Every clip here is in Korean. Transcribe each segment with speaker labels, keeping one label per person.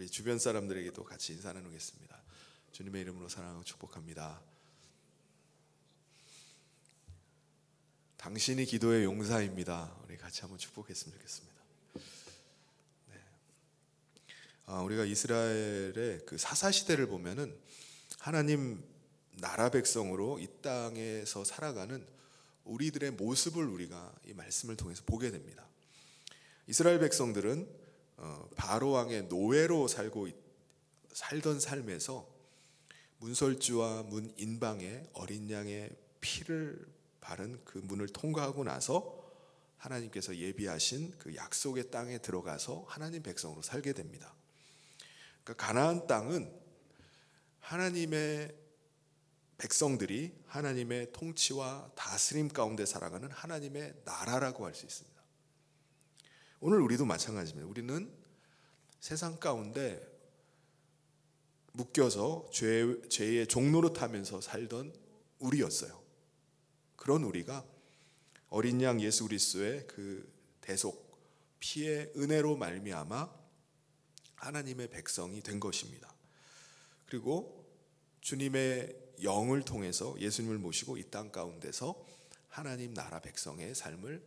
Speaker 1: 우리 주변 사람들에게도 같이 인사 나누겠습니다. 주님의 이름으로 사랑하고 축복합니다. 당신이 기도의 용사입니다. 우리 같이 한번 축복했으면 좋겠습니다. 우리가 이스라엘의 그 사사 시대를 보면은 하나님 나라 백성으로 이 땅에서 살아가는 우리들의 모습을 우리가 이 말씀을 통해서 보게 됩니다. 이스라엘 백성들은 바로 왕의 노예로 살던 삶에서 문설주와 문 인방에 어린 양의 피를 바른 그 문을 통과하고 나서 하나님께서 예비하신 그 약속의 땅에 들어가서 하나님 백성으로 살게 됩니다. 그러니까 가나안 땅은 하나님의 백성들이 하나님의 통치와 다스림 가운데 살아가는 하나님의 나라라고 할 수 있습니다. 오늘 우리도 마찬가지입니다. 우리는 세상 가운데 묶여서 죄의 종노릇하면서 살던 우리였어요. 그런 우리가 어린 양 예수 그리스도의 그 대속 피의 은혜로 말미암아 하나님의 백성이 된 것입니다. 그리고 주님의 영을 통해서 예수님을 모시고 이 땅 가운데서 하나님 나라 백성의 삶을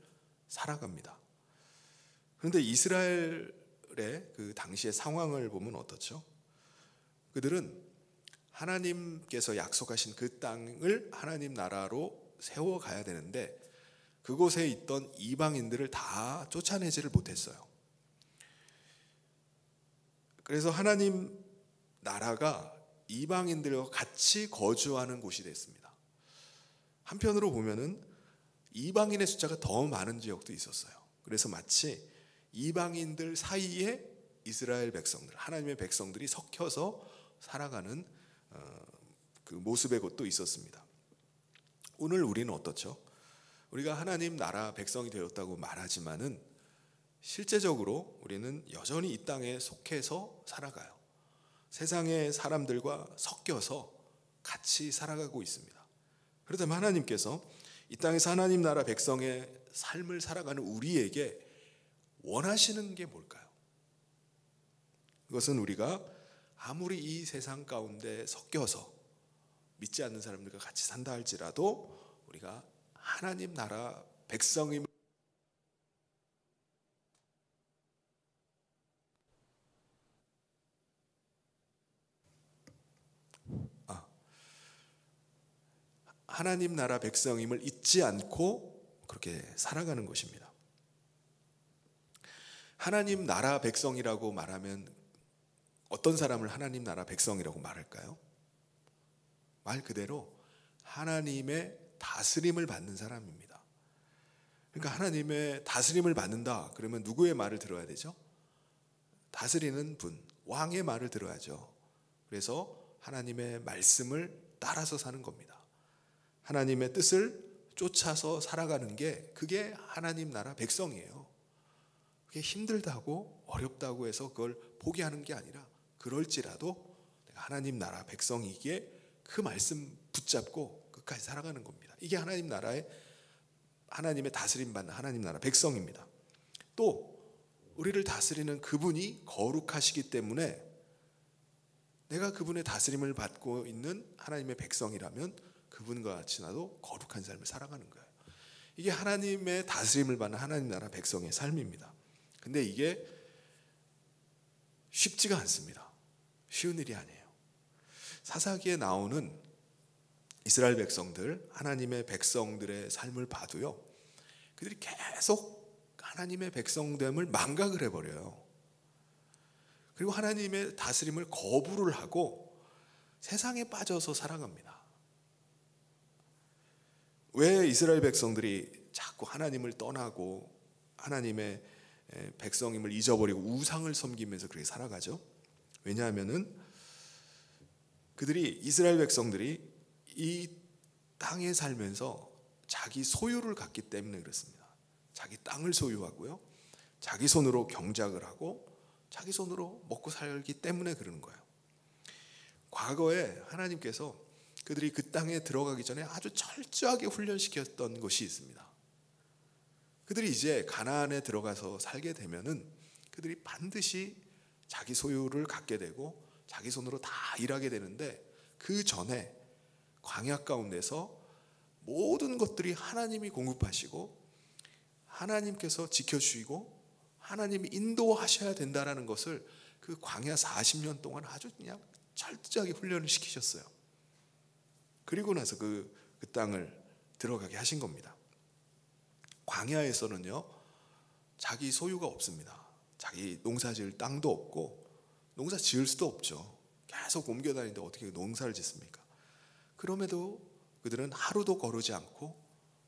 Speaker 1: 살아갑니다. 그런데 이스라엘의 그 당시의 상황을 보면 어떻죠? 그들은 하나님께서 약속하신 그 땅을 하나님 나라로 세워가야 되는데 그곳에 있던 이방인들을 다 쫓아내지를 못했어요. 그래서 하나님 나라가 이방인들과 같이 거주하는 곳이 됐습니다. 한편으로 보면은 이방인의 숫자가 더 많은 지역도 있었어요. 그래서 마치 이방인들 사이에 이스라엘 백성들, 하나님의 백성들이 섞여서 살아가는 그 모습의 곳도 있었습니다. 오늘 우리는 어떻죠? 우리가 하나님 나라 백성이 되었다고 말하지만은 실제적으로 우리는 여전히 이 땅에 속해서 살아가요. 세상의 사람들과 섞여서 같이 살아가고 있습니다. 그렇다면 하나님께서 이 땅에서 하나님 나라 백성의 삶을 살아가는 우리에게 원하시는 게 뭘까요? 그것은 우리가 아무리 이 세상 가운데 섞여서 믿지 않는 사람들과 같이 산다 할지라도 우리가 하나님 나라 백성임을 하나님 나라 백성임을 잊지 않고 그렇게 살아가는 것입니다. 하나님 나라 백성이라고 말하면 어떤 사람을 하나님 나라 백성이라고 말할까요? 말 그대로 하나님의 다스림을 받는 사람입니다. 그러니까 하나님의 다스림을 받는다 그러면 누구의 말을 들어야 되죠? 다스리는 분, 왕의 말을 들어야죠. 그래서 하나님의 말씀을 따라서 사는 겁니다. 하나님의 뜻을 쫓아서 살아가는 게 그게 하나님 나라 백성이에요. 그게 힘들다고 어렵다고 해서 그걸 포기하는 게 아니라 그럴지라도 내가 하나님 나라 백성이기에 그 말씀 붙잡고 끝까지 살아가는 겁니다. 이게 하나님 나라의 하나님의 다스림 받는 하나님 나라 백성입니다. 또 우리를 다스리는 그분이 거룩하시기 때문에 내가 그분의 다스림을 받고 있는 하나님의 백성이라면 그분과 같이 나도 거룩한 삶을 살아가는 거예요. 이게 하나님의 다스림을 받는 하나님 나라 백성의 삶입니다. 근데 이게 쉽지가 않습니다. 쉬운 일이 아니에요. 사사기에 나오는 이스라엘 백성들, 하나님의 백성들의 삶을 봐도요, 그들이 계속 하나님의 백성됨을 망각을 해버려요. 그리고 하나님의 다스림을 거부를 하고 세상에 빠져서 살아갑니다. 왜 이스라엘 백성들이 자꾸 하나님을 떠나고 하나님의 백성임을 잊어버리고 우상을 섬기면서 그렇게 살아가죠? 왜냐하면은 그들이 이스라엘 백성들이 이 땅에 살면서 자기 소유를 갖기 때문에 그렇습니다. 자기 땅을 소유하고요, 자기 손으로 경작을 하고 자기 손으로 먹고 살기 때문에 그러는 거예요. 과거에 하나님께서 그들이 그 땅에 들어가기 전에 아주 철저하게 훈련시켰던 것이 있습니다. 그들이 이제 가나안에 들어가서 살게 되면은 그들이 반드시 자기 소유를 갖게 되고 자기 손으로 다 일하게 되는데, 그 전에 광야 가운데서 모든 것들이 하나님이 공급하시고 하나님께서 지켜주시고 하나님이 인도하셔야 된다라는 것을 그 광야 40년 동안 아주 그냥 철저하게 훈련을 시키셨어요. 그리고 나서 그 땅을 들어가게 하신 겁니다. 광야에서는요, 자기 소유가 없습니다. 자기 농사 지을 땅도 없고 농사 지을 수도 없죠. 계속 옮겨 다니는데 어떻게 농사를 짓습니까? 그럼에도 그들은 하루도 거르지 않고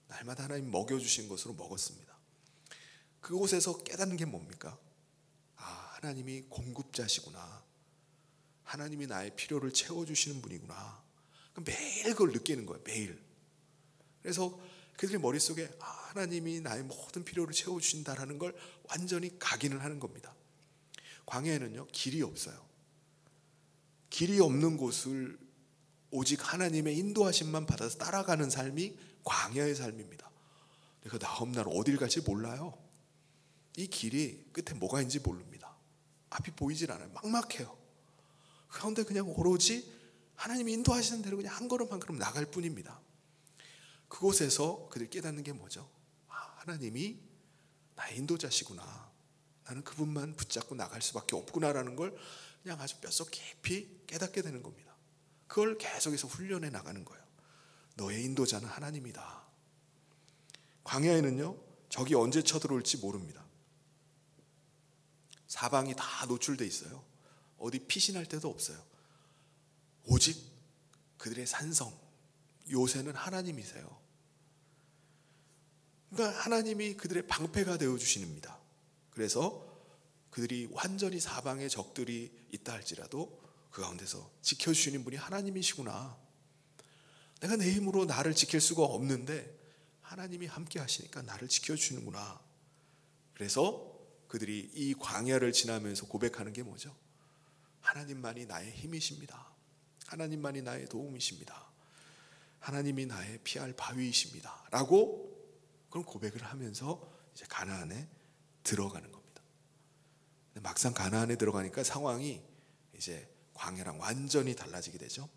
Speaker 1: 날마다 하나님 먹여주신 것으로 먹었습니다. 그곳에서 깨닫는 게 뭡니까? 아, 하나님이 공급자시구나. 하나님이 나의 필요를 채워주시는 분이구나. 매일 그걸 느끼는 거예요. 매일. 그래서 그들의 머릿속에 하나님이 나의 모든 필요를 채워주신다라는 걸 완전히 각인을 하는 겁니다. 광야에는요, 길이 없어요. 길이 없는 곳을 오직 하나님의 인도하심만 받아서 따라가는 삶이 광야의 삶입니다. 내가 다음 날 어딜 갈지 몰라요. 이 길이 끝에 뭐가 있는지 모릅니다. 앞이 보이질 않아요. 막막해요. 그 가운데 그냥 오로지 하나님이 인도하시는 대로 그냥 한 걸음 한 걸음 나갈 뿐입니다. 그곳에서 그들이 깨닫는 게 뭐죠? 하나님이 나의 인도자시구나. 나는 그분만 붙잡고 나갈 수밖에 없구나라는 걸 그냥 아주 뼛속 깊이 깨닫게 되는 겁니다. 그걸 계속해서 훈련해 나가는 거예요. 너의 인도자는 하나님이다. 광야에는요, 적이 언제 쳐들어올지 모릅니다. 사방이 다 노출돼 있어요. 어디 피신할 데도 없어요. 오직 그들의 산성, 요새는 하나님이세요. 그러니까 하나님이 그들의 방패가 되어주십니다. 그래서 그들이 완전히 사방에 적들이 있다 할지라도 그 가운데서 지켜주시는 분이 하나님이시구나. 내가 내 힘으로 나를 지킬 수가 없는데 하나님이 함께 하시니까 나를 지켜주시는구나. 그래서 그들이 이 광야를 지나면서 고백하는 게 뭐죠? 하나님만이 나의 힘이십니다. 하나님만이 나의 도움이십니다. 하나님이 나의 피할 바위이십니다. 라고 그런 고백을 하면서 이제 가나안에 들어가는 겁니다. 근데 막상 가나안에 들어가니까 상황이 이제 광야랑 완전히 달라지게 되죠.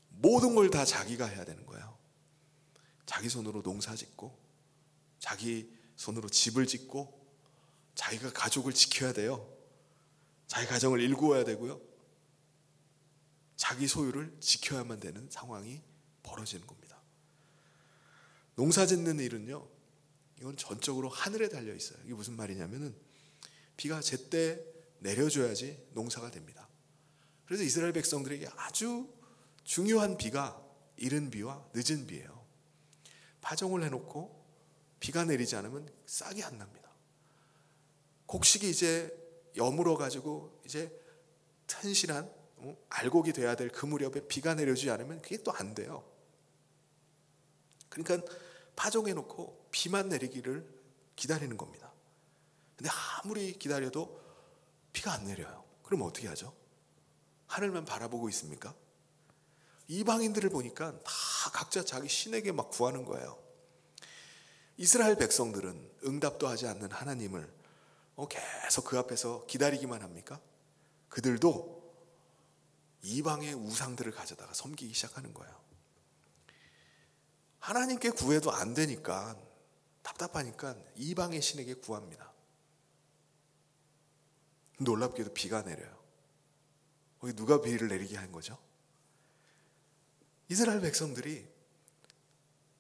Speaker 1: 모든 걸 다 자기가 해야 되는 거예요. 자기 손으로 농사 짓고 자기 손으로 집을 짓고 자기가 가족을 지켜야 돼요. 자기 가정을 일구어야 되고요. 자기 소유를 지켜야만 되는 상황이 벌어지는 겁니다. 농사 짓는 일은요, 이건 전적으로 하늘에 달려 있어요. 이게 무슨 말이냐면은 비가 제때 내려줘야지 농사가 됩니다. 그래서 이스라엘 백성들에게 아주 중요한 비가 이른 비와 늦은 비예요. 파종을 해놓고 비가 내리지 않으면 싹이 안 납니다. 곡식이 이제 여물어 가지고 이제 튼실한 알곡이 돼야 될 그 무렵에 비가 내려주지 않으면 그게 또 안 돼요. 그러니까 파종해놓고 비만 내리기를 기다리는 겁니다. 근데 아무리 기다려도 비가 안 내려요. 그럼 어떻게 하죠? 하늘만 바라보고 있습니까? 이방인들을 보니까 다 각자 자기 신에게 막 구하는 거예요. 이스라엘 백성들은 응답도 하지 않는 하나님을 계속 그 앞에서 기다리기만 합니까? 그들도 이방의 우상들을 가져다가 섬기기 시작하는 거예요. 하나님께 구해도 안 되니까 답답하니까 이방의 신에게 구합니다. 놀랍게도 비가 내려요. 거기 누가 비를 내리게 한 거죠? 이스라엘 백성들이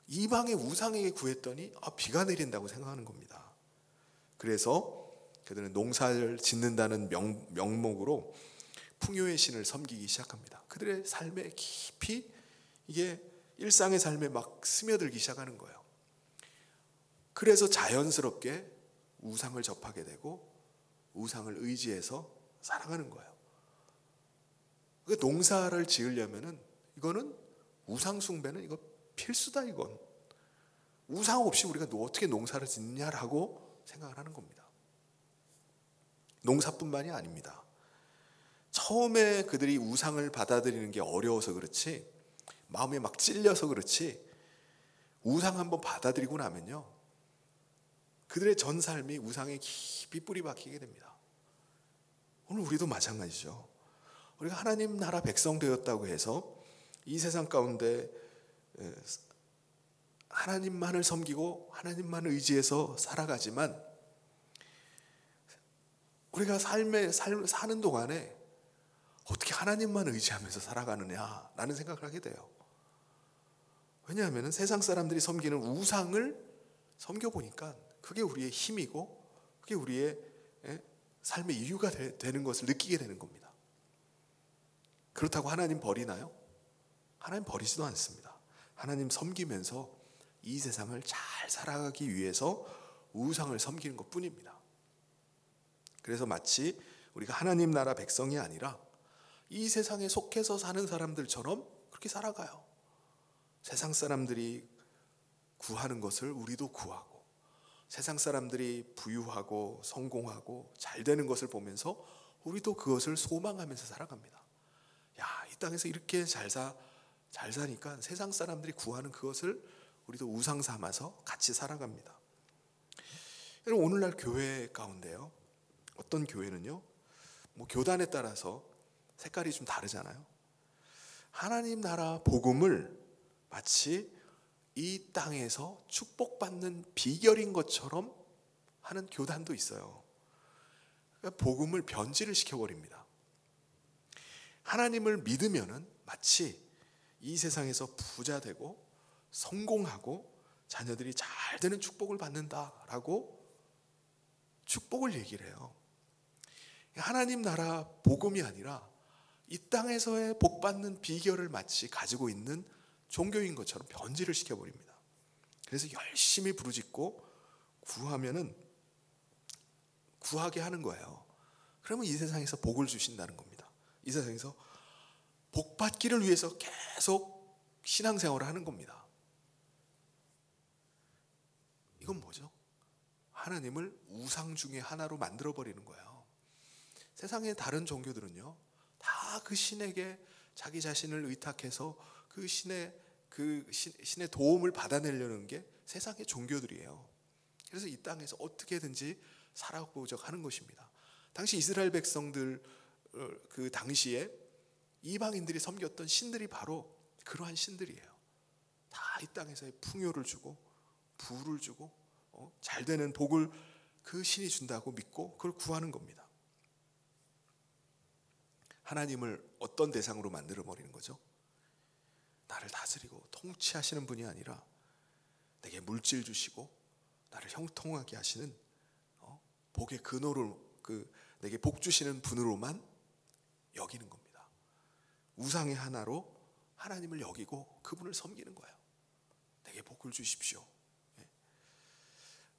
Speaker 1: 이방의 우상에게 구했더니 비가 내린다고 생각하는 겁니다. 그래서 그들은 농사를 짓는다는 명목으로 풍요의 신을 섬기기 시작합니다. 그들의 삶에 깊이 이게 일상의 삶에 막 스며들기 시작하는 거예요. 그래서 자연스럽게 우상을 접하게 되고 우상을 의지해서 살아가는 거예요. 그러니까 농사를 지으려면은 이거는 우상 숭배는 이거 필수다. 이건 우상 없이 우리가 어떻게 농사를 짓냐라고 생각을 하는 겁니다. 농사뿐만이 아닙니다. 처음에 그들이 우상을 받아들이는 게 어려워서 그렇지, 마음에 막 찔려서 그렇지, 우상 한번 받아들이고 나면요, 그들의 전 삶이 우상에 깊이 뿌리 박히게 됩니다. 오늘 우리도 마찬가지죠. 우리가 하나님 나라 백성 되었다고 해서 이 세상 가운데 하나님만을 섬기고 하나님만을 의지해서 살아가지만 우리가 사는 동안에 어떻게 하나님만 의지하면서 살아가느냐라는 생각을 하게 돼요. 왜냐하면 세상 사람들이 섬기는 우상을 섬겨보니까 그게 우리의 힘이고 그게 우리의 삶의 이유가 되는 것을 느끼게 되는 겁니다. 그렇다고 하나님 버리나요? 하나님 버리지도 않습니다. 하나님 섬기면서 이 세상을 잘 살아가기 위해서 우상을 섬기는 것뿐입니다. 그래서 마치 우리가 하나님 나라 백성이 아니라 이 세상에 속해서 사는 사람들처럼 그렇게 살아가요. 세상 사람들이 구하는 것을 우리도 구하고 세상 사람들이 부유하고 성공하고 잘 되는 것을 보면서 우리도 그것을 소망하면서 살아갑니다. 야, 이 땅에서 이렇게 잘 사니까 세상 사람들이 구하는 그것을 우리도 우상 삼아서 같이 살아갑니다. 여러분, 오늘날 교회 가운데요, 어떤 교회는요, 교단에 따라서 색깔이 좀 다르잖아요. 하나님 나라 복음을 마치 이 땅에서 축복받는 비결인 것처럼 하는 교단도 있어요. 그러니까 복음을 변질을 시켜버립니다. 하나님을 믿으면은 마치 이 세상에서 부자 되고 성공하고 자녀들이 잘 되는 축복을 받는다라고 축복을 얘기를 해요. 하나님 나라 복음이 아니라 이 땅에서의 복받는 비결을 마치 가지고 있는 종교인 것처럼 변질을 시켜버립니다. 그래서 열심히 부르짖고 구하면은 구하게 하는 거예요. 그러면 이 세상에서 복을 주신다는 겁니다. 이 세상에서 복 받기를 위해서 계속 신앙생활을 하는 겁니다. 이건 뭐죠? 하나님을 우상 중에 하나로 만들어버리는 거예요. 세상의 다른 종교들은요, 다 그 신에게 자기 자신을 의탁해서 그 신의 도움을 받아내려는 게 세상의 종교들이에요. 그래서 이 땅에서 어떻게든지 살아보자고 하는 것입니다. 당시 이스라엘 백성들 그 당시에 이방인들이 섬겼던 신들이 바로 그러한 신들이에요. 다 이 땅에서의 풍요를 주고 부를 주고 잘 되는 복을 그 신이 준다고 믿고 그걸 구하는 겁니다. 하나님을 어떤 대상으로 만들어 버리는 거죠? 나를 다스리고 통치하시는 분이 아니라 내게 물질 주시고 나를 형통하게 하시는 복의 근원으로 내게 복 주시는 분으로만 여기는 겁니다. 우상의 하나로 하나님을 여기고 그분을 섬기는 거예요. 내게 복을 주십시오.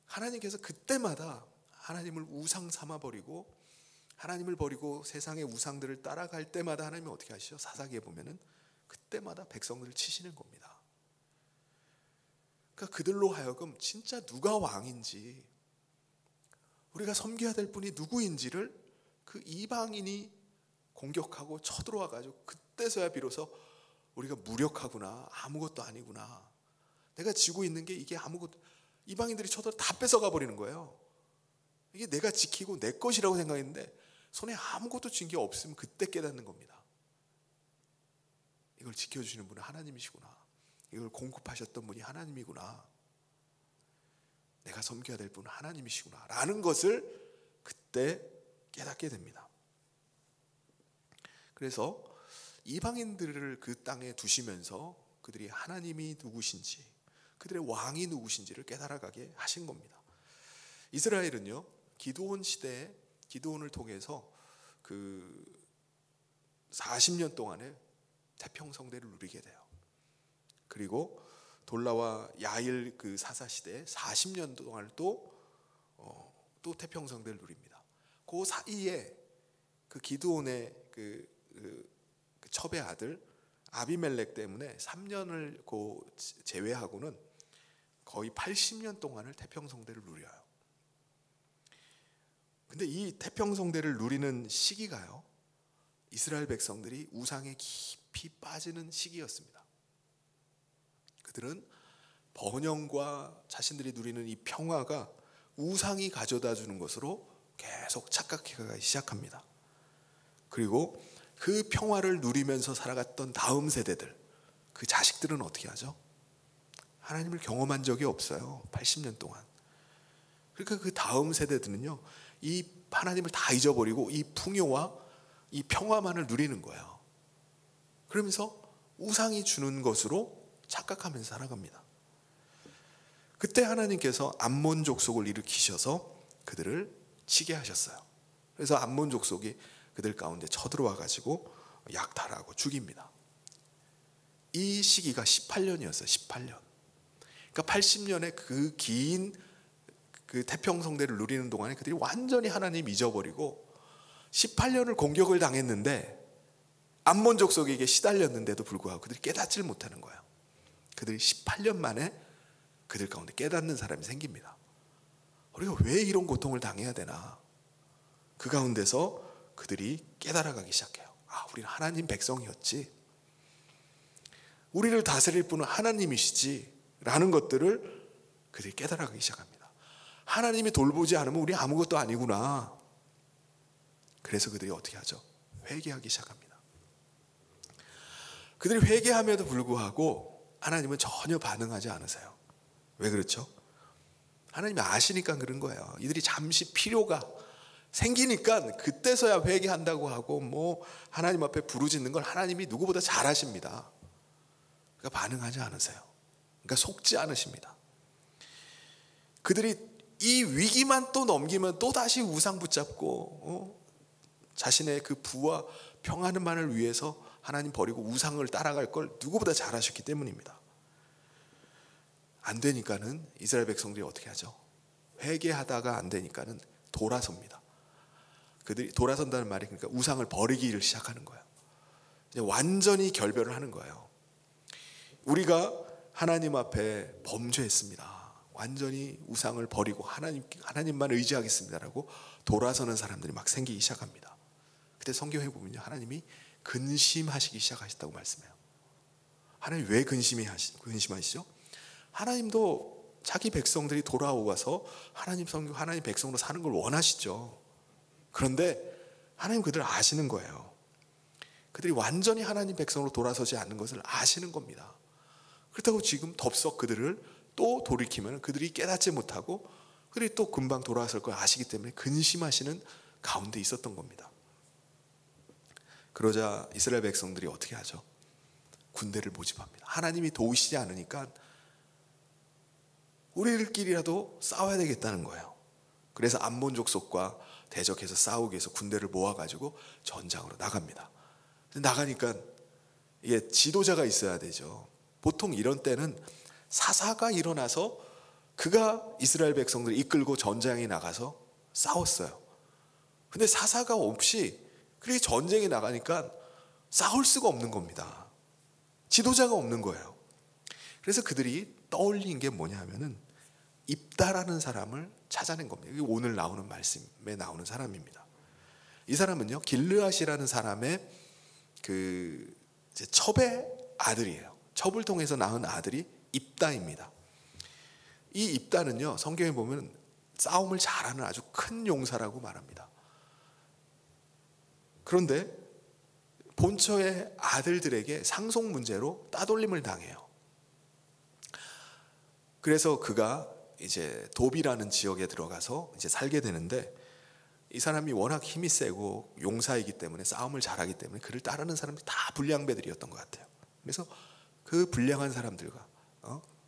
Speaker 1: 하나님께서 그때마다 하나님을 우상 삼아버리고 하나님을 버리고 세상의 우상들을 따라갈 때마다 하나님이 어떻게 하시죠? 사사기에 보면은 그때마다 백성들을 치시는 겁니다. 그러니까 그들로 하여금 진짜 누가 왕인지 우리가 섬겨야 될 분이 누구인지를 그 이방인이 공격하고 쳐들어와 가지고 그때서야 비로소 우리가 무력하구나, 아무것도 아니구나, 내가 지고 있는 게 이게 아무것도, 이방인들이 쳐들어 다 뺏어가 버리는 거예요. 이게 내가 지키고 내 것이라고 생각했는데 손에 아무것도 쥔 게 없으면 그때 깨닫는 겁니다. 이걸 지켜주시는 분은 하나님이시구나, 이걸 공급하셨던 분이 하나님이구나, 내가 섬겨야 될 분은 하나님이시구나 라는 것을 그때 깨닫게 됩니다. 그래서 이방인들을 그 땅에 두시면서 그들이 하나님이 누구신지, 그들의 왕이 누구신지를 깨달아가게 하신 겁니다. 이스라엘은요, 기드온 시대에 기드온을 통해서 그 40년 동안에 태평성대를 누리게 돼요. 그리고 돌라와 야일 그 사사 시대에 40년 동안 또 태평성대를 누립니다. 그 사이에 그 기드온의 그 첩의 아들 아비멜렉 때문에 3년을 제외하고는 거의 80년 동안을 태평성대를 누려요. 근데 이 태평성대를 누리는 시기가요, 이스라엘 백성들이 우상에 깊이 빠지는 시기였습니다. 그들은 번영과 자신들이 누리는 이 평화가 우상이 가져다 주는 것으로 계속 착각해 가기 시작합니다. 그리고 그 평화를 누리면서 살아갔던 다음 세대들, 그 자식들은 어떻게 하죠? 하나님을 경험한 적이 없어요. 80년 동안. 그러니까 그 다음 세대들은요, 이 하나님을 다 잊어버리고 이 풍요와 이 평화만을 누리는 거예요. 그러면서 우상이 주는 것으로 착각하면서 살아갑니다. 그때 하나님께서 암몬 족속을 일으키셔서 그들을 치게 하셨어요. 그래서 암몬 족속이 그들 가운데 쳐들어와 가지고 약탈하고 죽입니다. 이 시기가 18년이었어요. 18년. 그러니까 80년의 그 긴 그 태평성대를 누리는 동안에 그들이 완전히 하나님 잊어버리고 18년을 공격을 당했는데 암몬 족속에게 시달렸는데도 불구하고 그들이 깨닫지를 못하는 거예요. 그들이 18년 만에 그들 가운데 깨닫는 사람이 생깁니다. 우리가 왜 이런 고통을 당해야 되나? 그 가운데서 그들이 깨달아가기 시작해요. 아, 우리는 하나님 백성이었지. 우리를 다스릴 분은 하나님이시지 라는 것들을 그들이 깨달아가기 시작합니다. 하나님이 돌보지 않으면 우리 아무것도 아니구나. 그래서 그들이 어떻게 하죠? 회개하기 시작합니다. 그들이 회개함에도 불구하고 하나님은 전혀 반응하지 않으세요. 왜 그렇죠? 하나님이 아시니까 그런 거예요. 이들이 잠시 필요가 생기니까 그때서야 회개한다고 하고 뭐 하나님 앞에 부르짖는 걸 하나님이 누구보다 잘 하십니다. 그러니까 반응하지 않으세요. 그러니까 속지 않으십니다. 그들이 이 위기만 또 넘기면 또 다시 우상 붙잡고 자신의 그 부와 평안만을 위해서 하나님 버리고 우상을 따라갈 걸 누구보다 잘 하셨기 때문입니다. 안 되니까는 이스라엘 백성들이 어떻게 하죠? 회개하다가 안 되니까는 돌아섭니다. 그들이 돌아선다는 말이 그러니까 우상을 버리기를 시작하는 거예요. 이제 완전히 결별을 하는 거예요. 우리가 하나님 앞에 범죄했습니다. 완전히 우상을 버리고 하나님만 의지하겠습니다라고 돌아서는 사람들이 막 생기기 시작합니다. 그때 성경에 보면요, 하나님이 근심하시기 시작하셨다고 말씀해요. 하나님 왜 근심하시죠? 하나님도 자기 백성들이 돌아오가서 하나님 백성으로 사는 걸 원하시죠. 그런데 하나님 그들을 아시는 거예요. 그들이 완전히 하나님 백성으로 돌아서지 않는 것을 아시는 겁니다. 그렇다고 지금 덥석 그들을 또 돌이키면 그들이 깨닫지 못하고 그들이 또 금방 돌아설 걸 아시기 때문에 근심하시는 가운데 있었던 겁니다. 그러자 이스라엘 백성들이 어떻게 하죠? 군대를 모집합니다. 하나님이 도우시지 않으니까 우리들끼리라도 싸워야 되겠다는 거예요. 그래서 암몬 족속과 대적해서 싸우기 위해서 군대를 모아가지고 전장으로 나갑니다. 나가니까 이게 지도자가 있어야 되죠. 보통 이런 때는 사사가 일어나서 그가 이스라엘 백성들을 이끌고 전장에 나가서 싸웠어요. 근데 사사가 없이 그렇게 전쟁에 나가니까 싸울 수가 없는 겁니다. 지도자가 없는 거예요. 그래서 그들이 떠올린 게 뭐냐면은 입다라는 사람을 찾아낸 겁니다. 이게 오늘 나오는 말씀에 나오는 사람입니다. 이 사람은요, 길르앗이라는 사람의 그 첩의 아들이에요. 첩을 통해서 낳은 아들이 입다입니다. 이 입다는요, 성경에 보면 싸움을 잘하는 아주 큰 용사라고 말합니다. 그런데 본처의 아들들에게 상속 문제로 따돌림을 당해요. 그래서 그가 이제 도비라는 지역에 들어가서 이제 살게 되는데, 이 사람이 워낙 힘이 세고 용사이기 때문에 싸움을 잘하기 때문에 그를 따르는 사람들이 다 불량배들이었던 것 같아요. 그래서 그 불량한 사람들과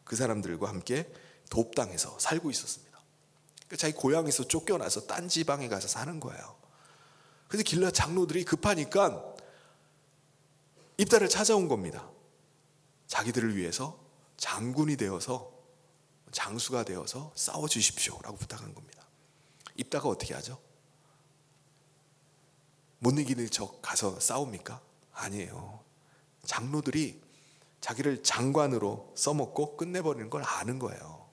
Speaker 1: 그 사람들과 함께 돕당해서 살고 있었습니다. 그러니까 자기 고향에서 쫓겨나서 딴 지방에 가서 사는 거예요. 근데 길라 장로들이 급하니까 입다를 찾아온 겁니다. 자기들을 위해서 장군이 되어서 장수가 되어서 싸워주십시오라고 부탁한 겁니다. 입다가 어떻게 하죠? 못 이기는 척 가서 싸웁니까? 아니에요. 장로들이 자기를 장관으로 써먹고 끝내버리는 걸 아는 거예요.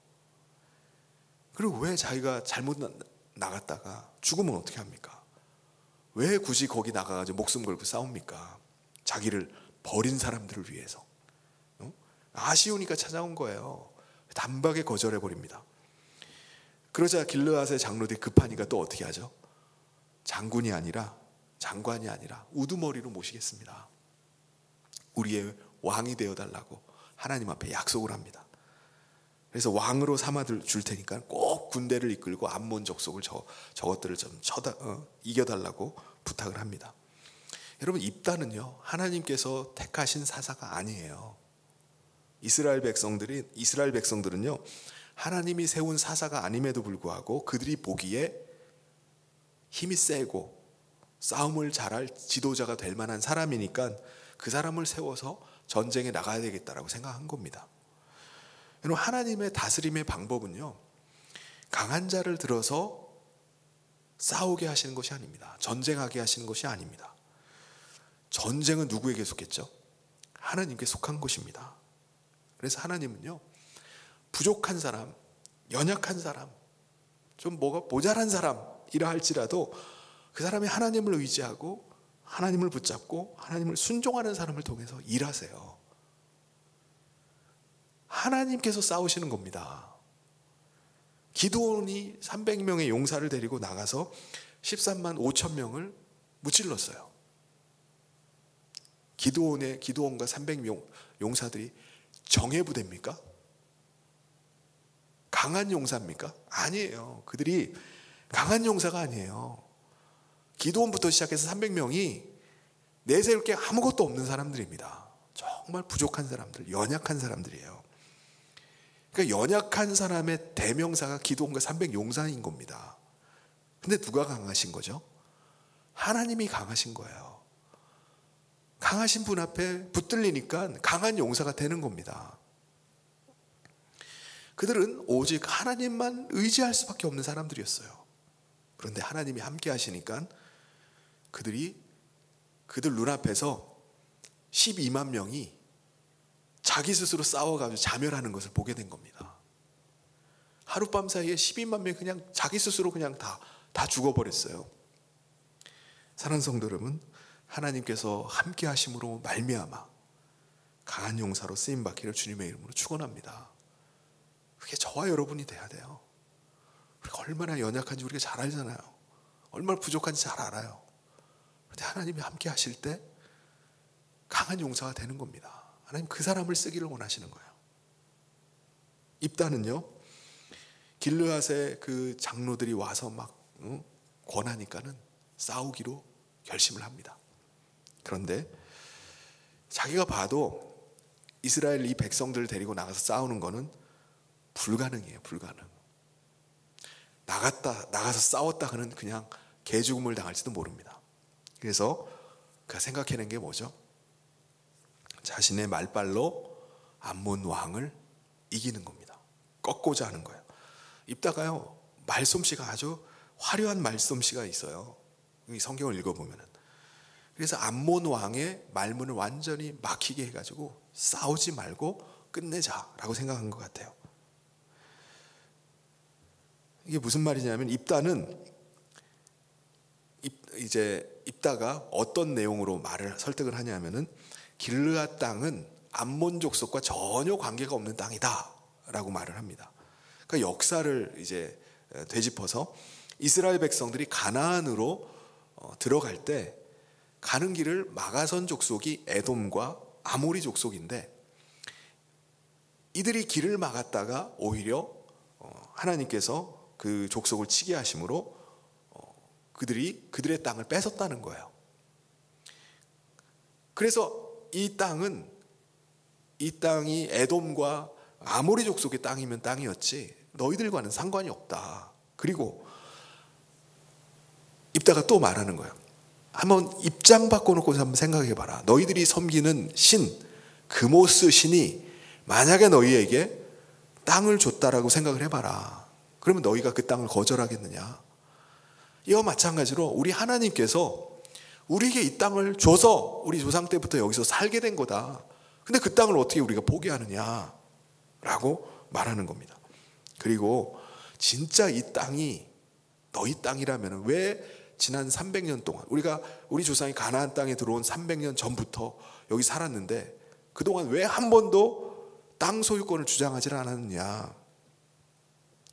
Speaker 1: 그리고 왜 자기가 잘못 나갔다가 죽으면 어떻게 합니까? 왜 굳이 거기 나가가지고 목숨 걸고 싸웁니까? 자기를 버린 사람들을 위해서. 아쉬우니까 찾아온 거예요. 단박에 거절해버립니다. 그러자 길르앗의 장로들이 급하니까 또 어떻게 하죠? 장군이 아니라 장관이 아니라 우두머리로 모시겠습니다. 우리의 왕이 되어달라고 하나님 앞에 약속을 합니다. 그래서 왕으로 삼아 줄 테니까 꼭 군대를 이끌고 암몬 족속을 저것들을 좀 이겨달라고 부탁을 합니다. 여러분, 입다는요, 하나님께서 택하신 사사가 아니에요. 이스라엘 백성들은요, 하나님이 세운 사사가 아님에도 불구하고 그들이 보기에 힘이 세고 싸움을 잘할 지도자가 될 만한 사람이니까 그 사람을 세워서 전쟁에 나가야 되겠다라고 생각한 겁니다. 여러분, 하나님의 다스림의 방법은요, 강한 자를 들어서 싸우게 하시는 것이 아닙니다. 전쟁하게 하시는 것이 아닙니다. 전쟁은 누구에게 속했죠? 하나님께 속한 것입니다. 그래서 하나님은요, 부족한 사람, 연약한 사람, 좀 뭐가 모자란 사람이라 할지라도 그 사람이 하나님을 의지하고 하나님을 붙잡고 하나님을 순종하는 사람을 통해서 일하세요. 하나님께서 싸우시는 겁니다. 기드온이 300명의 용사를 데리고 나가서 13만 5천 명을 무찔렀어요. 기드온과 300명 용사들이 정예부대입니까? 강한 용사입니까? 아니에요. 그들이 강한 용사가 아니에요. 기드온부터 시작해서 300명이 내세울 게 아무것도 없는 사람들입니다. 정말 부족한 사람들, 연약한 사람들이에요. 그러니까 연약한 사람의 대명사가 기드온과 300용사인 겁니다. 근데 누가 강하신 거죠? 하나님이 강하신 거예요. 강하신 분 앞에 붙들리니까 강한 용사가 되는 겁니다. 그들은 오직 하나님만 의지할 수밖에 없는 사람들이었어요. 그런데 하나님이 함께 하시니까 그들 눈앞에서 12만 명이 자기 스스로 싸워가지고 자멸하는 것을 보게 된 겁니다. 하룻밤 사이에 12만 명이 그냥 자기 스스로 그냥 다 죽어버렸어요. 사랑하는 성도 여러분, 하나님께서 함께 하심으로 말미암아 강한 용사로 쓰임받기를 주님의 이름으로 축원합니다. 그게 저와 여러분이 돼야 돼요. 우리가 얼마나 연약한지 우리가 잘 알잖아요. 얼마나 부족한지 잘 알아요. 그런데 하나님이 함께 하실 때 강한 용사가 되는 겁니다. 하나님 그 사람을 쓰기를 원하시는 거예요. 입다는요, 길르앗의 그 장로들이 와서 막 권하니까는 싸우기로 결심을 합니다. 그런데 자기가 봐도 이스라엘 이 백성들을 데리고 나가서 싸우는 거는 불가능해요. 불가능. 나가서 싸웠다 그는 그냥 개죽음을 당할지도 모릅니다. 그래서 그가 생각해낸 게 뭐죠? 자신의 말발로 암몬 왕을 이기는 겁니다. 꺾고자 하는 거예요. 입다가요, 말솜씨가 아주 화려한 말솜씨가 있어요. 이 성경을 읽어보면은. 그래서 암몬 왕의 말문을 완전히 막히게 해가지고 싸우지 말고 끝내자라고 생각한 것 같아요. 이게 무슨 말이냐면, 입다가 어떤 내용으로 말을 설득을 하냐면은, 길르앗 땅은 암몬 족속과 전혀 관계가 없는 땅이다라고 말을 합니다. 그러니까 역사를 이제 되짚어서 이스라엘 백성들이 가나안으로 들어갈 때 가는 길을 마가선 족속이 에돔과 아모리 족속인데, 이들이 길을 막았다가 오히려 하나님께서 그 족속을 치게 하심으로 그들의 땅을 뺏었다는 거예요. 그래서 이 땅이 에돔과 아모리 족속의 땅이면 땅이었지 너희들과는 상관이 없다. 그리고 입다가 또 말하는 거예요. 한번 입장 바꿔놓고 한번 생각해봐라. 너희들이 섬기는 신, 그모스 신이 만약에 너희에게 땅을 줬다라고 생각을 해봐라. 그러면 너희가 그 땅을 거절하겠느냐? 이와 마찬가지로 우리 하나님께서 우리에게 이 땅을 줘서 우리 조상 때부터 여기서 살게 된 거다. 근데 그 땅을 어떻게 우리가 포기하느냐? 라고 말하는 겁니다. 그리고 진짜 이 땅이 너희 땅이라면 왜 지난 300년 동안 우리 조상이 가나안 땅에 들어온 300년 전부터 여기 살았는데 그동안 왜 한 번도 땅 소유권을 주장하지 않았느냐?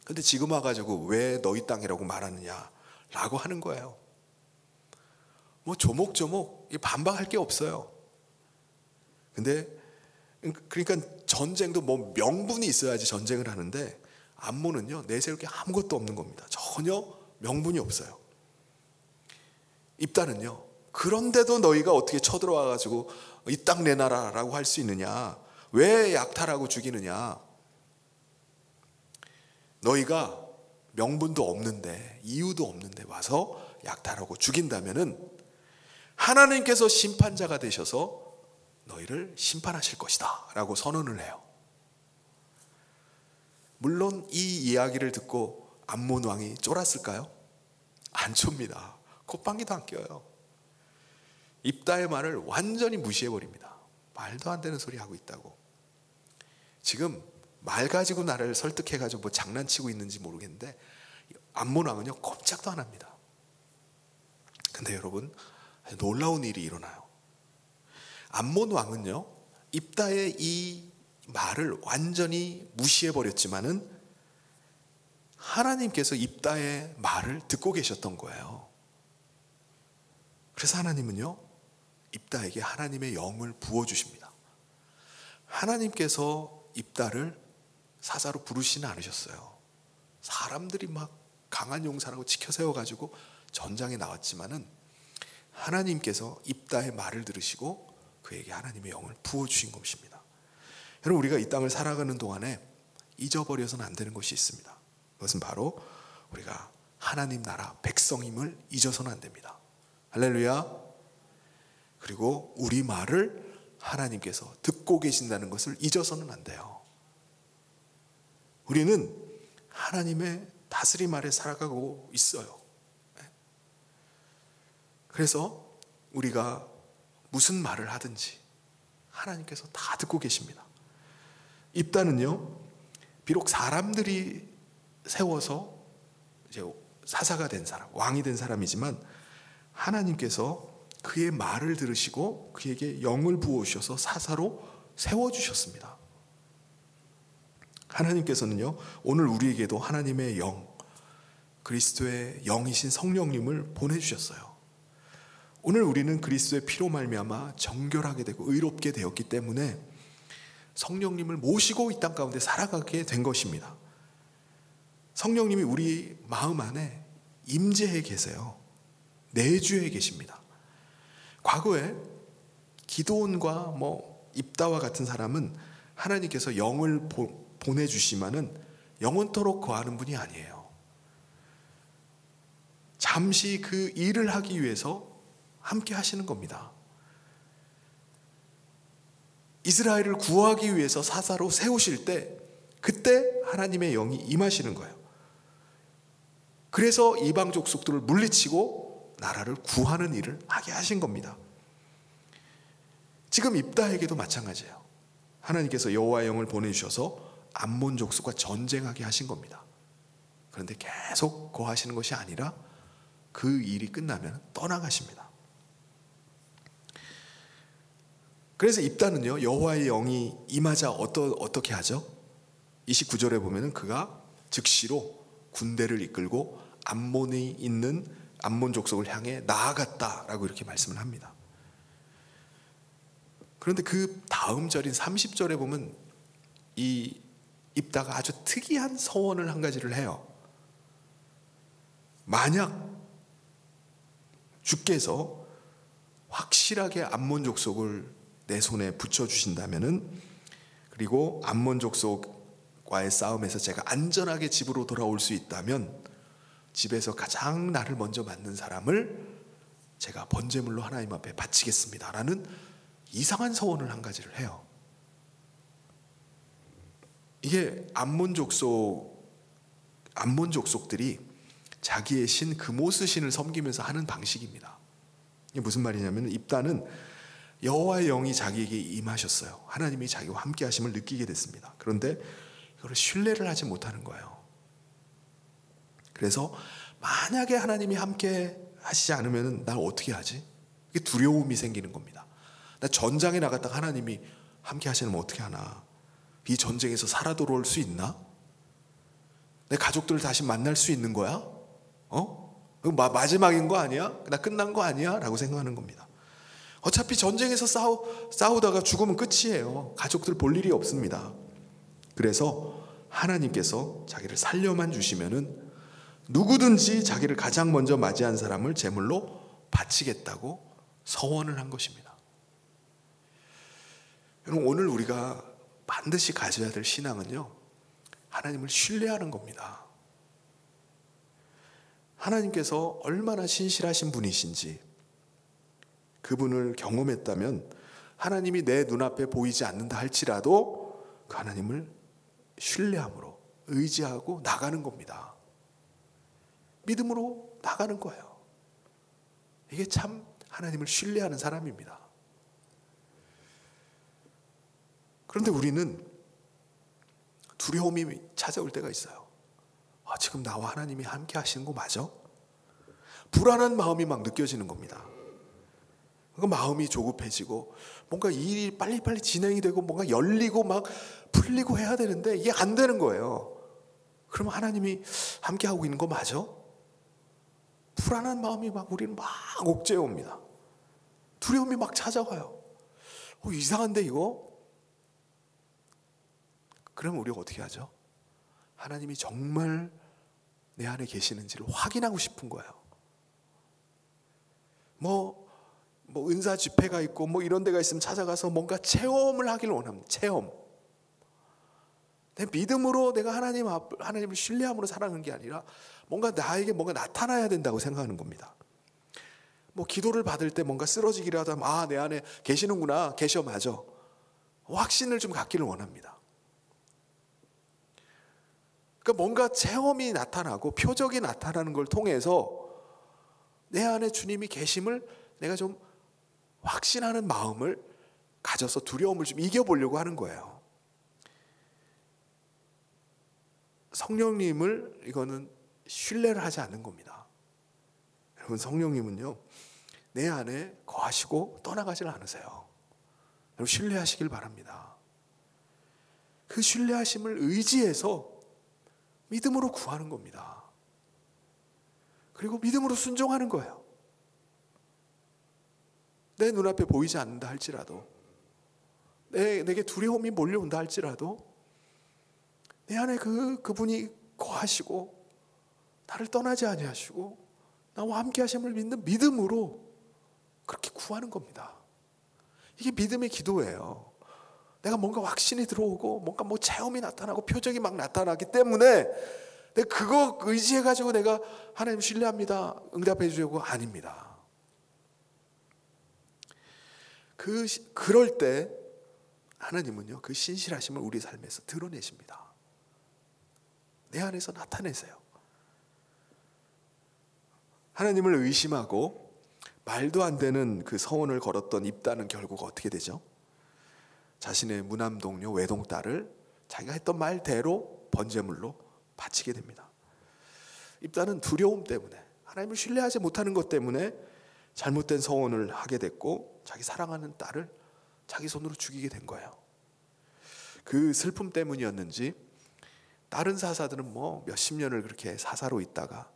Speaker 1: 근데 지금 와가지고 왜 너희 땅이라고 말하느냐? 라고 하는 거예요. 뭐 조목조목 반박할 게 없어요. 근데 그러니까 전쟁도 뭐 명분이 있어야지 전쟁을 하는데 암몬은요 내세울 게 아무것도 없는 겁니다. 전혀 명분이 없어요. 입다는요 그런데도 너희가 어떻게 쳐들어와 가지고 이 땅 내놔라라고 할 수 있느냐, 왜 약탈하고 죽이느냐, 너희가 명분도 없는데 이유도 없는데 와서 약탈하고 죽인다면은 하나님께서 심판자가 되셔서 너희를 심판하실 것이다 라고 선언을 해요. 물론 이 이야기를 듣고 암몬 왕이 쫄았을까요? 안 쫄입니다. 콧방귀도 안 껴요. 입다의 말을 완전히 무시해버립니다. 말도 안 되는 소리 하고 있다고. 지금 말 가지고 나를 설득해가지고 뭐 장난치고 있는지 모르겠는데 암몬 왕은요 꼼짝도 안 합니다. 근데 여러분 놀라운 일이 일어나요. 암몬 왕은요 입다의 이 말을 완전히 무시해버렸지만은 하나님께서 입다의 말을 듣고 계셨던 거예요. 그래서 하나님은요 입다에게 하나님의 영을 부어주십니다. 하나님께서 입다를 사자로 부르시는 않으셨어요. 사람들이 막 강한 용사라고 치켜 세워가지고 전장에 나왔지만은 하나님께서 입다의 말을 들으시고 그에게 하나님의 영을 부어주신 것입니다. 여러분 우리가 이 땅을 살아가는 동안에 잊어버려서는 안 되는 것이 있습니다. 그것은 바로 우리가 하나님 나라 백성임을 잊어서는 안 됩니다. 할렐루야. 그리고 우리 말을 하나님께서 듣고 계신다는 것을 잊어서는 안 돼요. 우리는 하나님의 다스림 아래 살아가고 있어요. 그래서 우리가 무슨 말을 하든지 하나님께서 다 듣고 계십니다. 입다는요 비록 사람들이 세워서 이제 사사가 된 사람, 왕이 된 사람이지만 하나님께서 그의 말을 들으시고 그에게 영을 부어주셔서 사사로 세워주셨습니다. 하나님께서는요 오늘 우리에게도 하나님의 영, 그리스도의 영이신 성령님을 보내주셨어요. 오늘 우리는 그리스도의 피로 말미암아 정결하게 되고 의롭게 되었기 때문에 성령님을 모시고 이 땅 가운데 살아가게 된 것입니다. 성령님이 우리 마음 안에 임재해 계세요. 내주해 계십니다. 과거에 기드온과 입다와 같은 사람은 하나님께서 영을 보내주시면은 영원토록 거하는 분이 아니에요. 잠시 그 일을 하기 위해서 함께 하시는 겁니다. 이스라엘을 구하기 위해서 사사로 세우실 때 그때 하나님의 영이 임하시는 거예요. 그래서 이방 족속들을 물리치고 나라를 구하는 일을 하게 하신 겁니다. 지금 입다에게도 마찬가지예요. 하나님께서 여호와의 영을 보내주셔서 암몬 족속과 전쟁하게 하신 겁니다. 그런데 계속 거하시는 것이 아니라 그 일이 끝나면 떠나가십니다. 그래서 입다는요 여호와의 영이 임하자 어떻게 하죠? 29절에 보면은 그가 즉시로 군대를 이끌고 암몬이 있는 암몬 족속을 향해 나아갔다라고 이렇게 말씀을 합니다. 그런데 그 다음 절인 30절에 보면 이 입다가 아주 특이한 서원을 한 가지를 해요. 만약 주께서 확실하게 암몬 족속을 내 손에 붙여주신다면은, 그리고 암몬 족속과의 싸움에서 제가 안전하게 집으로 돌아올 수 있다면 집에서 가장 나를 먼저 맞는 사람을 제가 번제물로 하나님 앞에 바치겠습니다 라는 이상한 서원을 한 가지를 해요. 이게 암몬 족속들이 자기의 신 그모스 신을 섬기면서 하는 방식입니다. 이게 무슨 말이냐면 입다는 여호와의 영이 자기에게 임하셨어요. 하나님이 자기와 함께 하심을 느끼게 됐습니다. 그런데 이걸 신뢰를 하지 못하는 거예요. 그래서 만약에 하나님이 함께 하시지 않으면 날 어떻게 하지? 이게 두려움이 생기는 겁니다. 나 전장에 나갔다가 하나님이 함께 하시면 어떻게 하나? 이 전쟁에서 살아 돌아올 수 있나? 내 가족들을 다시 만날 수 있는 거야? 마지막인 거 아니야? 나 끝난 거 아니야? 라고 생각하는 겁니다. 어차피 전쟁에서 싸우다가 죽으면 끝이에요. 가족들 볼 일이 없습니다. 그래서 하나님께서 자기를 살려만 주시면은 누구든지 자기를 가장 먼저 맞이한 사람을 제물로 바치겠다고 서원을 한 것입니다. 여러분, 오늘 우리가 반드시 가져야 될 신앙은요, 하나님을 신뢰하는 겁니다. 하나님께서 얼마나 신실하신 분이신지 그분을 경험했다면 하나님이 내 눈앞에 보이지 않는다 할지라도 그 하나님을 신뢰함으로 의지하고 나가는 겁니다. 믿음으로 나가는 거예요. 이게 참 하나님을 신뢰하는 사람입니다. 그런데 우리는 두려움이 찾아올 때가 있어요. 지금 나와 하나님이 함께 하시는 거 맞아? 불안한 마음이 막 느껴지는 겁니다. 그 마음이 조급해지고 뭔가 일이 빨리빨리 진행이 되고 뭔가 열리고 막 풀리고 해야 되는데 이게 안 되는 거예요. 그러면 하나님이 함께하고 있는 거 맞아? 불안한 마음이 막 우리는 막 옥죄어 옵니다. 두려움이 막 찾아와요. 이상한데 이거? 그러면 우리가 어떻게 하죠? 하나님이 정말 내 안에 계시는지를 확인하고 싶은 거예요. 뭐 은사 집회가 있고 뭐 이런 데가 있으면 찾아가서 뭔가 체험을 하기를 원합니다. 체험. 내 믿음으로 내가 하나님을 신뢰함으로 살아가는 게 아니라 뭔가 나에게 뭔가 나타나야 된다고 생각하는 겁니다. 뭐 기도를 받을 때 뭔가 쓰러지기라도 하면 내 안에 계시는구나, 계셔, 맞아. 확신을 좀 갖기를 원합니다. 그러니까 뭔가 체험이 나타나고 표적이 나타나는 걸 통해서 내 안에 주님이 계심을 내가 좀 확신하는 마음을 가져서 두려움을 좀 이겨보려고 하는 거예요. 성령님을 이거는 신뢰를 하지 않는 겁니다. 여러분, 성령님은요, 내 안에 거하시고 떠나가질 않으세요. 여러분, 신뢰하시길 바랍니다. 그 신뢰하심을 의지해서 믿음으로 구하는 겁니다. 그리고 믿음으로 순종하는 거예요. 내 눈앞에 보이지 않는다 할지라도, 내게 두려움이 몰려온다 할지라도 내 안에 그분이 거하시고 나를 떠나지 아니하시고 나와 함께 하심을 믿는 믿음으로 그렇게 구하는 겁니다. 이게 믿음의 기도예요. 내가 뭔가 확신이 들어오고 뭔가 뭐 체험이 나타나고 표적이 막 나타나기 때문에 내가 그거 의지해가지고 내가 하나님 신뢰합니다, 응답해 주려고 아닙니다. 그럴 때 하나님은요, 그 신실하심을 우리 삶에서 드러내십니다. 내 안에서 나타내세요. 하나님을 의심하고 말도 안 되는 그 서원을 걸었던 입다는 결국 어떻게 되죠? 자신의 무남 동료 외동딸을 자기가 했던 말대로 번제물로 바치게 됩니다. 입다는 두려움 때문에, 하나님을 신뢰하지 못하는 것 때문에 잘못된 서원을 하게 됐고 자기 사랑하는 딸을 자기 손으로 죽이게 된 거예요. 그 슬픔 때문이었는지 다른 사사들은 뭐 몇십 년을 그렇게 사사로 있다가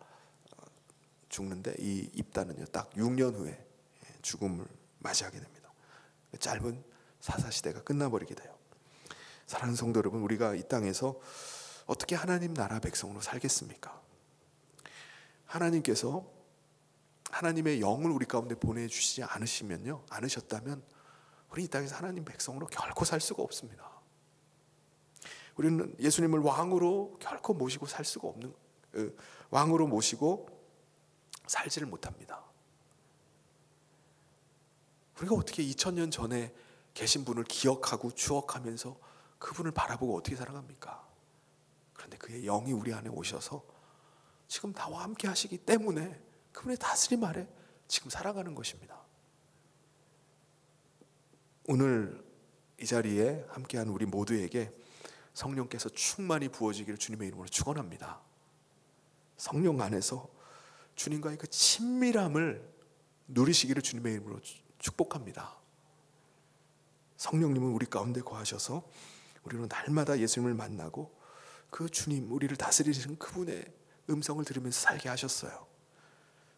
Speaker 1: 죽는데 이 입다는요, 딱 6년 후에 죽음을 맞이하게 됩니다. 짧은 사사 시대가 끝나버리게 돼요. 사랑하는 성도 여러분, 우리가 이 땅에서 어떻게 하나님 나라 백성으로 살겠습니까? 하나님께서 하나님의 영을 우리 가운데 보내주시지 않으셨다면 우리 이 땅에서 하나님 백성으로 결코 살 수가 없습니다. 우리는 예수님을 왕으로 결코 모시고 살 수가 없는, 왕으로 모시고 살지를 못합니다. 우리가 어떻게 2000년 전에 계신 분을 기억하고 추억하면서 그분을 바라보고 어떻게 살아갑니까? 그런데 그의 영이 우리 안에 오셔서 지금 나와 함께 하시기 때문에 그분의 다스림 아래 지금 살아가는 것입니다. 오늘 이 자리에 함께한 우리 모두에게 성령께서 충만히 부어지기를 주님의 이름으로 축원합니다. 성령 안에서 주님과의 그 친밀함을 누리시기를 주님의 이름으로 축복합니다. 성령님은 우리 가운데 거하셔서 우리는 날마다 예수님을 만나고 그 주님, 우리를 다스리시는 그분의 음성을 들으면서 살게 하셨어요.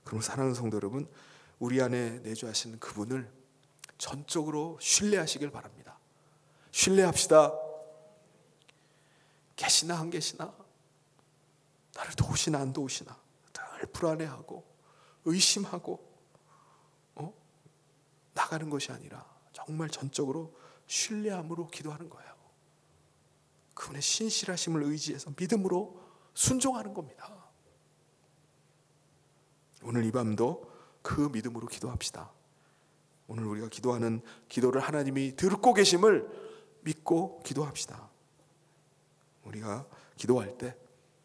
Speaker 1: 그럼 사랑하는 성도 여러분, 우리 안에 내주하시는 그분을 전적으로 신뢰하시길 바랍니다. 신뢰합시다. 계시나 안 계시나, 나를 도우시나 안 도우시나 늘 불안해하고 의심하고 나가는 것이 아니라 정말 전적으로 신뢰함으로 기도하는 거예요. 그분의 신실하심을 의지해서 믿음으로 순종하는 겁니다. 오늘 이 밤도 그 믿음으로 기도합시다. 오늘 우리가 기도하는 기도를 하나님이 듣고 계심을 믿고 기도합시다. 우리가 기도할 때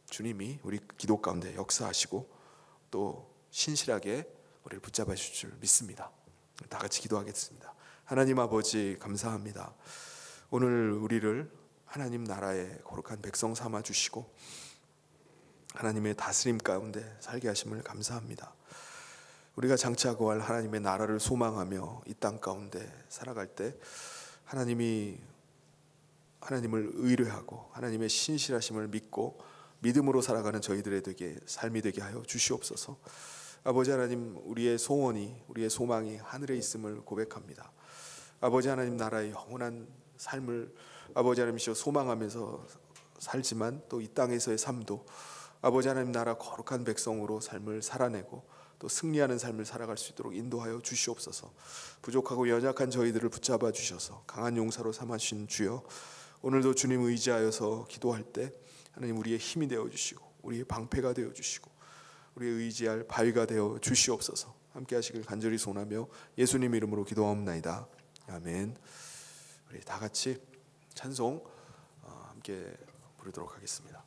Speaker 1: 주님이 우리 기도 가운데 역사하시고 또 신실하게 우리를 붙잡아 주실 줄 믿습니다. 다 같이 기도하겠습니다. 하나님 아버지, 감사합니다. 오늘 우리를 하나님 나라의 거룩한 백성 삼아 주시고 하나님의 다스림 가운데 살게 하심을 감사합니다. 우리가 장차 거할 하나님의 나라를 소망하며 이 땅 가운데 살아갈 때 하나님을 의뢰하고 하나님의 신실하심을 믿고 믿음으로 살아가는 저희들에게 삶이 되게 하여 주시옵소서. 아버지 하나님, 우리의 소원이, 우리의 소망이 하늘에 있음을 고백합니다. 아버지 하나님 나라의 영원한 삶을 아버지 하나님이시여 소망하면서 살지만 또 이 땅에서의 삶도 아버지 하나님 나라 거룩한 백성으로 삶을 살아내고 또 승리하는 삶을 살아갈 수 있도록 인도하여 주시옵소서. 부족하고 연약한 저희들을 붙잡아 주셔서 강한 용사로 삼으신 주여, 오늘도 주님 의지하여서 기도할 때 하나님 우리의 힘이 되어 주시고 우리의 방패가 되어 주시고 우리의 의지할 바위가 되어 주시옵소서. 함께 하시길 간절히 소원하며 예수님 이름으로 기도하옵나이다. 아멘. 우리 다 같이 찬송 함께 부르도록 하겠습니다.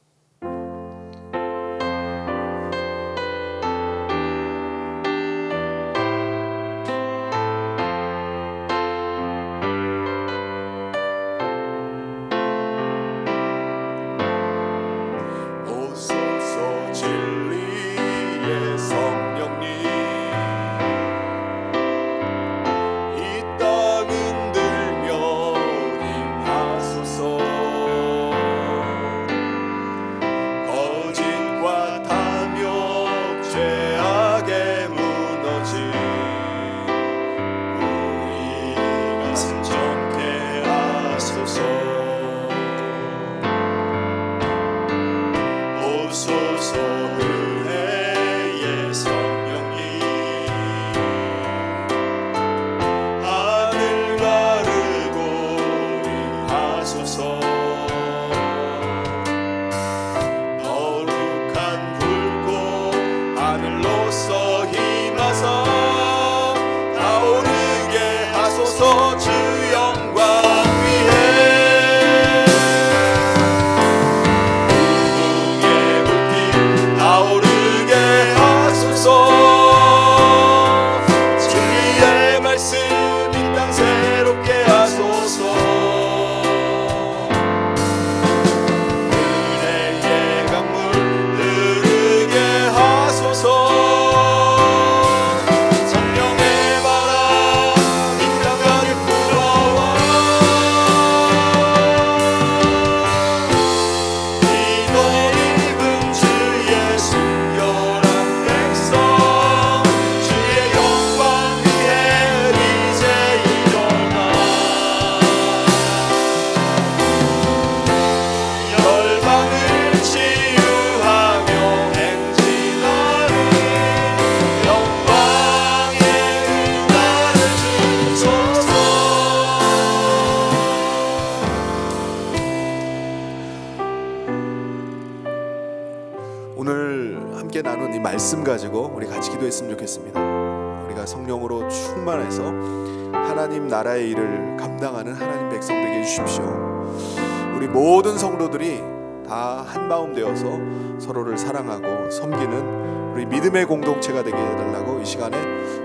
Speaker 1: 나눈 이 말씀 가지고 우리 같이 기도했으면 좋겠습니다. 우리가 성령으로 충만해서 하나님 나라의 일을 감당하는 하나님 백성 되게 해주십시오. 우리 모든 성도들이 다 한마음 되어서 서로를 사랑하고 섬기는 우리 믿음의 공동체가 되게 해달라고 이 시간에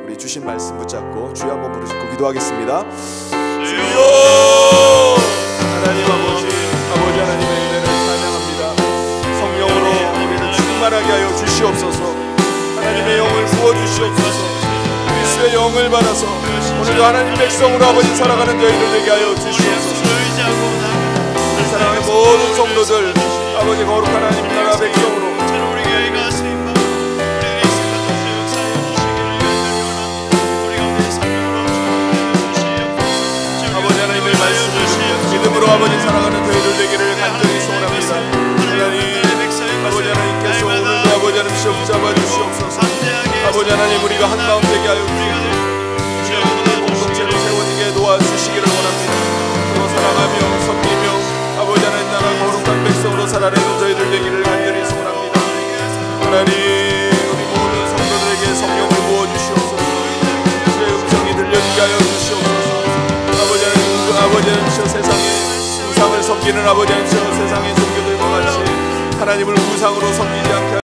Speaker 1: 우리 주신 말씀 붙잡고 주여 한번 부르짖고 기도하겠습니다. 주여! 하나님 아버지 하나님의 은혜를 찬양합니다. 성령으로 우리를 충만하게 하여 주시옵소서. 하나님의 영을 부어주시옵소서. 그리스도의 영을 받아서 오늘도 하나님 백성으로 아버지 살아가는 저희들 되게 하여 주시옵소서. 이 사랑의 모든 성도들 아버지 거룩한 하나님 나라 백성으로 아버지 사랑하는 저희들 되기를 간절히 소원합니다. 하나님, 아버지 하나님께서 오늘도 아버지 하나님 시험 잡아주시옵소서. 아버지 하나님, 우리가 한마음 되게 하여 주시옵소서. 공동체로 세워지게 도와주시기를 원합니다. 서로 사랑하며 섬기며 아버지 하나님 나라 거룩한 백성으로 살아내는 저희들 되기를 간절히 소원합니다. 하나님, 우리 모든 성도들에게 성령을 부어주시옵소서. 주의 음성이 들려지게 하여 주시옵소서. 아버지 하나님, 세상에 우상을 섬기는 아버지 하나님, 세상의 종교들과 같이 하나님을 우상으로 섬기지 않게